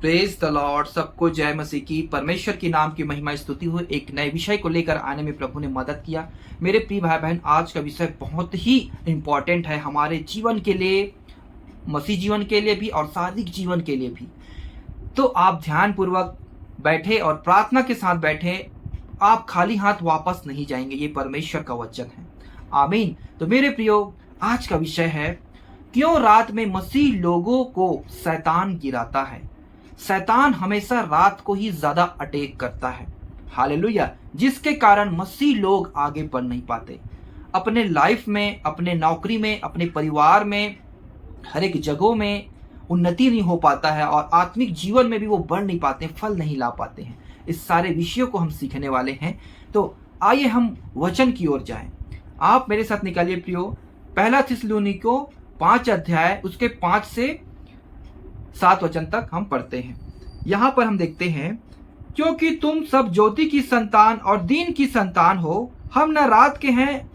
Praise the Lord. सबको जय मसीह की। परमेश्वर के नाम की महिमा स्तुति हो। एक नए विषय को लेकर आने में प्रभु ने मदद किया। मेरे प्रिय भाई बहन, आज का विषय बहुत ही इम्पोर्टेंट है हमारे जीवन के लिए, मसीह जीवन के लिए भी और शारीरिक जीवन के लिए भी। तो आप ध्यान पूर्वक बैठे और प्रार्थना के साथ बैठे। आप खाली हाथ वापस नहीं जाएंगे, ये परमेश्वर का वचन है। आमीन। तो मेरे प्रियो, आज का विषय है, क्यों रात में मसीह लोगों को शैतान गिराता है। शैतान हमेशा रात को ही ज्यादा अटैक करता है। हालेलुया। जिसके कारण मसीह लोग आगे बढ़ नहीं पाते अपने लाइफ में, अपने नौकरी में, अपने परिवार में, हर एक जगहों में उन्नति नहीं हो पाता है और आत्मिक जीवन में भी वो बढ़ नहीं पाते, फल नहीं ला पाते हैं। इस सारे विषयों को हम सीखने वाले हैं। तो आइए हम वचन की ओर जाएं। आप मेरे साथ निकालिए प्रियो, पहला थिस्सलुनीको 5 अध्याय उसके 5 से 7 वचन तक हम पढ़ते हैं। यहाँ पर हम देखते हैं, क्योंकि तुम सब ज्योति की संतान और दिन की संतान हो, हम न रात के हैं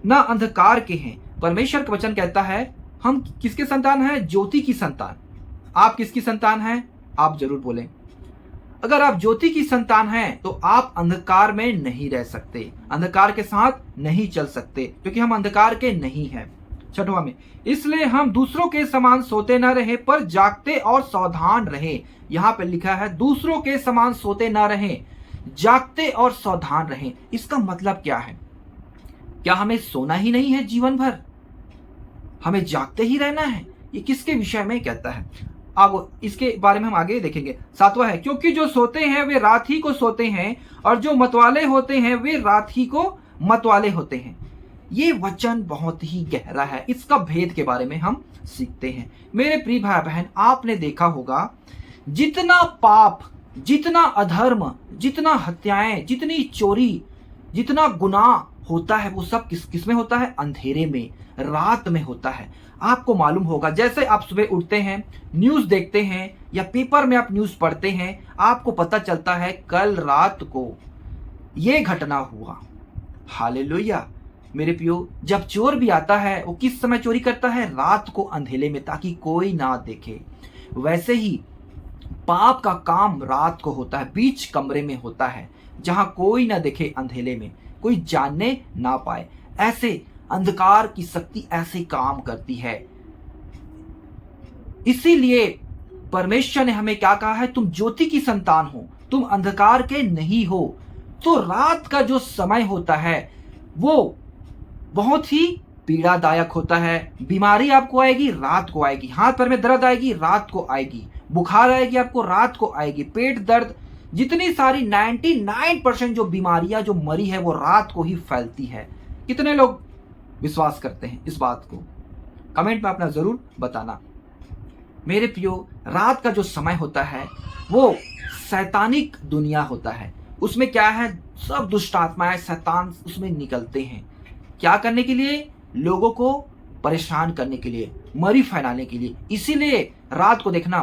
न अंधकार के हैं। परमेश्वर का वचन कहता है, हम किसके संतान हैं? ज्योति की संतान। आप किसकी संतान हैं? आप जरूर बोलें। अगर आप ज्योति की संतान हैं तो आप अंधकार में नहीं रह सकते, अंधकार के साथ नहीं चल सकते, क्योंकि हम अंधकार के नहीं हैं। 6वां में, इसलिए हम दूसरों के समान सोते न रहे पर जागते और सावधान रहे। यहाँ पे लिखा है, दूसरों के समान सोते न रहे, जागते और सावधान रहे। इसका मतलब क्या है? क्या हमें सोना ही नहीं है जीवन भर? हमें जागते ही रहना है? ये किसके विषय में कहता है? आगो इसके बारे में हम आगे देखेंगे। 7वां है, क्योंकि जो सोते हैं वे रात ही को सोते हैं और जो मतवाले होते हैं वे रात ही को मतवाले होते हैं। ये वचन बहुत ही गहरा है। इसका भेद के बारे में हम सीखते हैं। मेरे प्रिय भाई बहन, आपने देखा होगा, जितना पाप, जितना अधर्म, जितना हत्याएं, जितनी चोरी, जितना गुनाह होता है, वो सब किस में होता है? अंधेरे में, रात में होता है। आपको मालूम होगा, जैसे आप सुबह उठते हैं, न्यूज देखते हैं या पेपर में आप न्यूज पढ़ते हैं, आपको पता चलता है कल रात को ये घटना हुआ। हालेलुया। मेरे प्रियो, जब चोर भी आता है वो किस समय चोरी करता है? रात को, अंधेरे में, ताकि कोई ना देखे। वैसे ही पाप का काम रात को होता है, बीच कमरे में होता है, जहां कोई ना देखे, अंधेरे में, कोई जानने ना पाए। ऐसे अंधकार की शक्ति ऐसे काम करती है। इसीलिए परमेश्वर ने हमें क्या कहा है? तुम ज्योति की संतान हो, तुम अंधकार के नहीं हो। तो रात का जो समय होता है वो बहुत ही पीड़ादायक होता है। बीमारी आपको आएगी, रात को आएगी। हाथ पैर में दर्द आएगी, रात को आएगी। बुखार आएगी आपको, रात को आएगी। पेट दर्द, जितनी सारी 99% जो बीमारियां जो मरी है वो रात को ही फैलती है। कितने लोग विश्वास करते हैं इस बात को? कमेंट में अपना जरूर बताना। मेरे प्रियो, रात का जो समय होता है वो शैतानिक दुनिया होता है। उसमें क्या है? सब दुष्ट आत्माएं, शैतान उसमें निकलते हैं। क्या करने के लिए? लोगों को परेशान करने के लिए, मरी फैलाने के लिए। इसीलिए रात को देखना,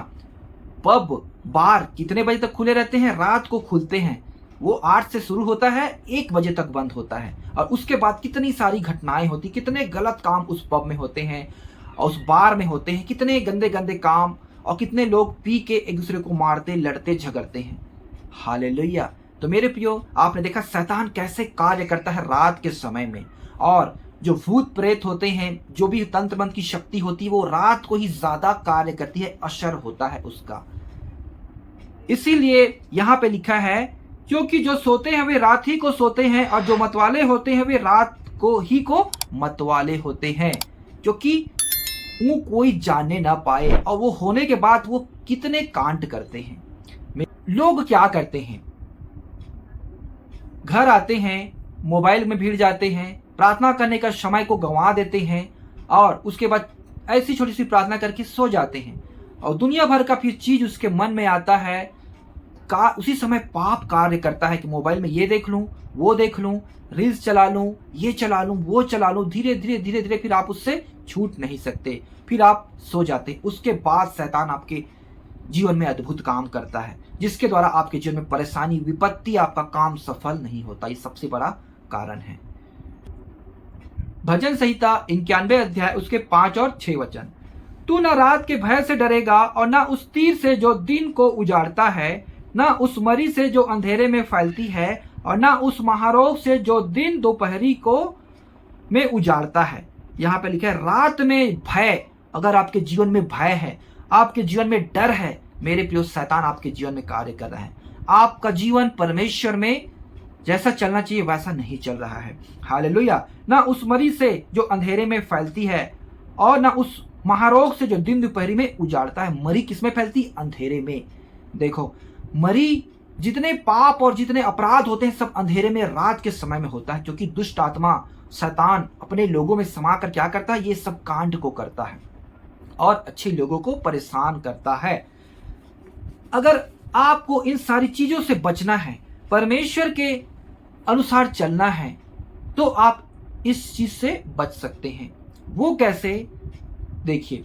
पब बार कितने बजे तक खुले रहते हैं? रात को खुलते हैं। वो 8 से शुरू होता है, 1 बजे तक बंद होता है। और उसके बाद कितनी सारी घटनाएं होती, कितने गलत काम उस पब में होते हैं और उस बार में होते हैं, कितने गंदे गंदे काम, और कितने लोग पी के एक दूसरे को मारते, लड़ते, झगड़ते हैं। हालेलुया। तो मेरे प्रियो, आपने देखा शैतान कैसे कार्य करता है रात के समय में। और जो भूत प्रेत होते हैं, जो भी तंत्र मंत्र की शक्ति होती है, वो रात को ही ज्यादा कार्य करती है, असर होता है उसका। इसीलिए यहाँ पे लिखा है, क्योंकि जो सोते हैं वे रात ही को सोते हैं और जो मतवाले होते हैं वे रात को ही को मतवाले होते हैं, क्योंकि वो कोई जानने ना पाए। और वो होने के बाद वो कितने कांड करते हैं। लोग क्या करते हैं? घर आते हैं, मोबाइल में भिड़ जाते हैं, प्रार्थना करने का समय को गंवा देते हैं और उसके बाद ऐसी छोटी सी प्रार्थना करके सो जाते हैं। और दुनिया भर का फिर चीज उसके मन में आता है। उसी समय पाप कार्य करता है कि मोबाइल में ये देख लूं, वो देख लूं, रील्स चला लूं, ये चला लूं, वो चला लूं। धीरे धीरे धीरे धीरे फिर आप उससे छूट नहीं सकते, फिर आप सो जाते। उसके बाद शैतान आपके जीवन में अद्भुत काम करता है, जिसके द्वारा आपके जीवन में परेशानी, विपत्ति, आपका काम सफल नहीं होता। ये सबसे बड़ा कारण है। भजन संहिता 91 अध्याय उसके 5 और 6 वचन, तू न रात के भय से डरेगा और न उस तीर से जो दिन को उजाड़ता है, न उस मरी से जो अंधेरे में फैलती है, और न उस महारोग से जो दिन दोपहरी को में उजाड़ता है। यहाँ पे लिखा है रात में भय। अगर आपके जीवन में भय है, आपके जीवन में डर है, मेरे प्रिय, शैतान आपके जीवन में कार्य कर रहा है। आपका जीवन परमेश्वर में जैसा चलना चाहिए वैसा नहीं चल रहा है। हालेलुया। ना उस मरी से जो अंधेरे में फैलती है और ना उस महारोग से जो दिन दोपहरी में उजाड़ता है। मरी किसमें फैलती? अंधेरे में। देखो, मरी, जितने पाप और जितने अपराध होते हैं सब अंधेरे में, रात के समय में होता है, क्योंकि दुष्ट आत्मा शैतान अपने लोगों में समा कर क्या करता है? ये सब कांड को करता है और अच्छे लोगों को परेशान करता है। अगर आपको इन सारी चीजों से बचना है, परमेश्वर के अनुसार चलना है, तो आप इस चीज से बच सकते हैं। वो कैसे? देखिए,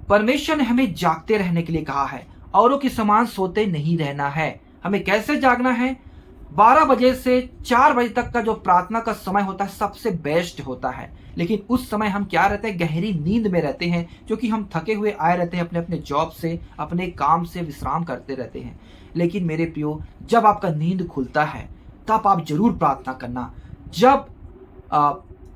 परमेश्वर ने हमें जागते रहने के लिए कहा है, औरों के समान सोते नहीं रहना है। हमें कैसे जागना है? 12 बजे से 4 बजे तक का जो प्रार्थना का समय होता है सबसे बेस्ट होता है, लेकिन उस समय हम क्या रहते हैं? गहरी नींद में रहते हैं, क्योंकि हम थके हुए आए रहते हैं अपने अपने जॉब से, अपने काम से विश्राम करते रहते हैं। लेकिन मेरे प्रियो, जब आपका नींद खुलता है तब आप जरूर प्रार्थना करना। जब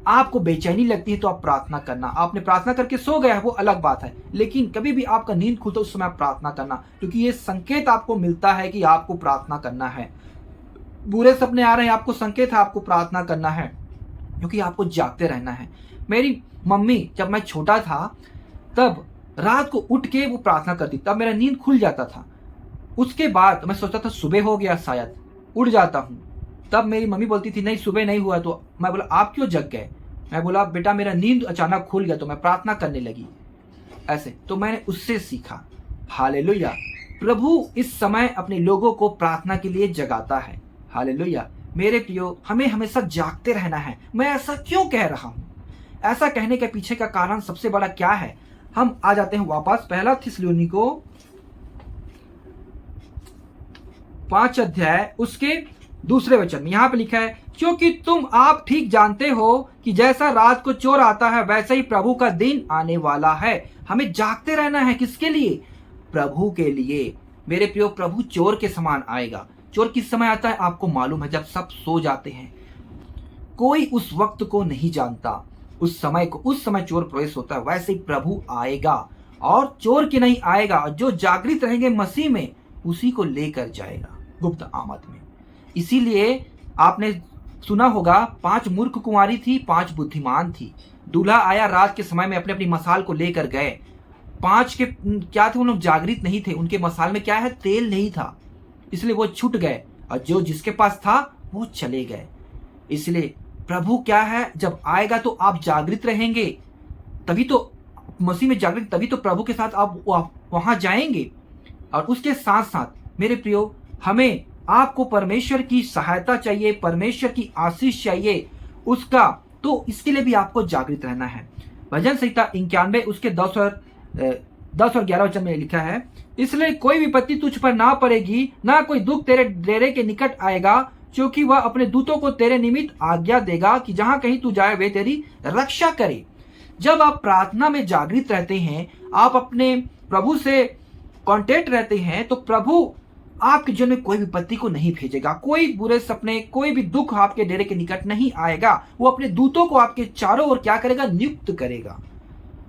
आपको बेचैनी लगती है तो आप प्रार्थना करना। आपने प्रार्थना करके सो गया है वो अलग बात है, लेकिन कभी भी आपका नींद खुलता है उस समय आप प्रार्थना करना, क्योंकि ये संकेत आपको मिलता है कि आपको प्रार्थना करना है। बुरे सपने आ रहे हैं, आपको संकेत है आपको प्रार्थना करना है, क्योंकि आपको जागते रहना है। मेरी मम्मी, जब मैं छोटा था तब रात को उठ के वो प्रार्थना करती, तब मेरा नींद खुल जाता था। उसके बाद मैं सोचता था सुबह हो गया, शायद उठ जाता हूँ। तब मेरी मम्मी बोलती थी नहीं सुबह नहीं हुआ। तो मैं बोला आप क्यों जग गए? मैं बोला बेटा मेरा नींद अचानक खुल गया तो मैं प्रार्थना करने लगी। ऐसे तो मैंने उससे सीखा। हालेलुया। प्रभु इस समय अपने लोगों को प्रार्थना के लिए जगाता है। हालेलुया। मेरे प्रियो, हमें हमेशा जागते रहना है। मैं ऐसा क्यों कह रहा हूं? ऐसा कहने के पीछे का कारण सबसे बड़ा क्या है? हम आ जाते हैं वापस 1 थिस्सलुनीको 5 अध्याय उसके 2 वचन में। यहां पे लिखा है क्योंकि तुम आप ठीक जानते हो कि जैसा रात को चोर आता है वैसे ही प्रभु का दिन आने वाला है। हमें जागते रहना है। किसके लिए? प्रभु के लिए। मेरे प्रियो, प्रभु चोर के समान आएगा। चोर किस समय आता है आपको मालूम है? जब सब सो जाते हैं। कोई उस वक्त को नहीं जानता, उस समय को। उस समय चोर प्रवेश होता है। वैसे ही प्रभु आएगा और चोर के नहीं आएगा, जो जागृत रहेंगे मसीह में उसी को लेकर जाएगा गुप्त आमद में। इसीलिए आपने सुना होगा 5 मूर्ख कुंवारी थी, 5 बुद्धिमान थी। दूल्हा आया रात के समय में, अपने अपनी मसाल को लेकर गए। 5 के क्या थे? वो लोग जागृत नहीं थे। उनके मसाल में क्या है? तेल नहीं था, इसलिए वो छूट गए, और जो जिसके पास था वो चले गए। इसलिए प्रभु क्या है? जब आएगा तो आप जागृत रहेंगे, तभी तो मसीह में जागृत, तभी तो प्रभु के साथ आप वहां जाएंगे। और उसके साथ साथ मेरे प्रियो, हमें आपको परमेश्वर की सहायता चाहिए, परमेश्वर की आशीष चाहिए उसका, तो इसके लिए भी आपको जागृत रहना है। भजन संहिता 91 उसके 10 और 11 वचन में लिखा है इसलिए कोई विपत्ति तुझ पर ना पड़ेगी, ना कोई दुख तेरे डेरे के निकट आएगा, क्योंकि वह अपने दूतों को तेरे निमित्त आज्ञा देगा कि जहां कहीं तू जाए वे तेरी रक्षा करे। जब आप प्रार्थना में जागृत रहते हैं, आप अपने प्रभु से कांटेक्ट रहते हैं, तो प्रभु आपके जीवन में कोई विपत्ति को नहीं भेजेगा। कोई बुरे सपने, कोई भी दुख आपके डेरे के निकट नहीं आएगा। वो अपने दूतों को आपके चारों ओर क्या करेगा? नियुक्त करेगा,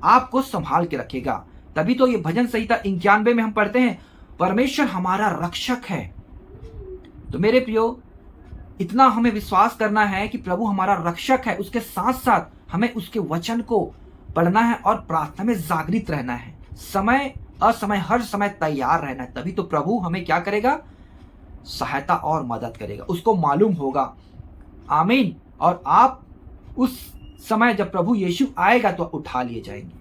आपको संभाल के रखेगा। तभी तो ये भजन संहिता 91 में हम पढ़ते हैं परमेश्वर हमारा रक्षक है। तो मेरे प्रियो, इतना हमें विश्वास करना है कि प्रभु हमारा रक्षक है। उसके साथ साथ हमें उसके वचन को पढ़ना है और प्रार्थना में जागृत रहना है। समय असमय हर समय तैयार रहना है, तभी तो प्रभु हमें क्या करेगा? सहायता और मदद करेगा। उसको मालूम होगा। आमीन। और आप उस समय जब प्रभु यीशु आएगा तो उठा लिए जाएंगे।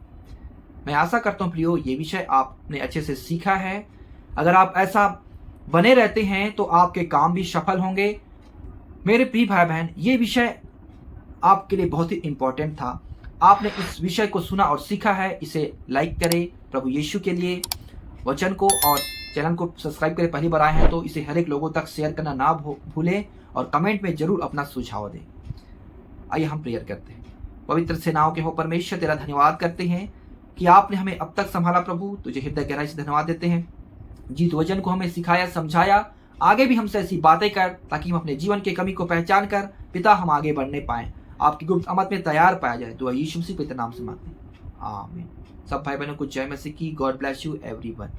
मैं आशा करता हूं प्रियो, ये विषय आपने अच्छे से सीखा है। अगर आप ऐसा बने रहते हैं तो आपके काम भी सफल होंगे। मेरे प्रिय भाई बहन, ये विषय आपके लिए बहुत ही इंपॉर्टेंट था। आपने इस विषय को सुना और सीखा है, इसे लाइक करें प्रभु यीशु के लिए वचन को, और चैनल को सब्सक्राइब करें। पहली बार आए हैं तो इसे हर एक लोगों तक शेयर करना ना भूलें, और कमेंट में जरूर अपना सुझाव दें। आइए हम प्रेयर करते हैं। पवित्र सेनाओं के हो परमेश्वर, तेरा धन्यवाद करते हैं कि आपने हमें अब तक संभाला प्रभु, तुझे हृदय गहराई से धन्यवाद देते हैं। जीत वचन को हमें सिखाया, समझाया, आगे भी हमसे ऐसी बातें कर ताकि हम अपने जीवन के कमी को पहचान कर पिता हम आगे बढ़ने पाएं, आपकी गुप्त आमद में तैयार पाया जाए। दुआ यीशु मसीह के नाम से मांगते हैं, आमीन। सब भाई बहनों को जय मसीह की। God bless you everyone.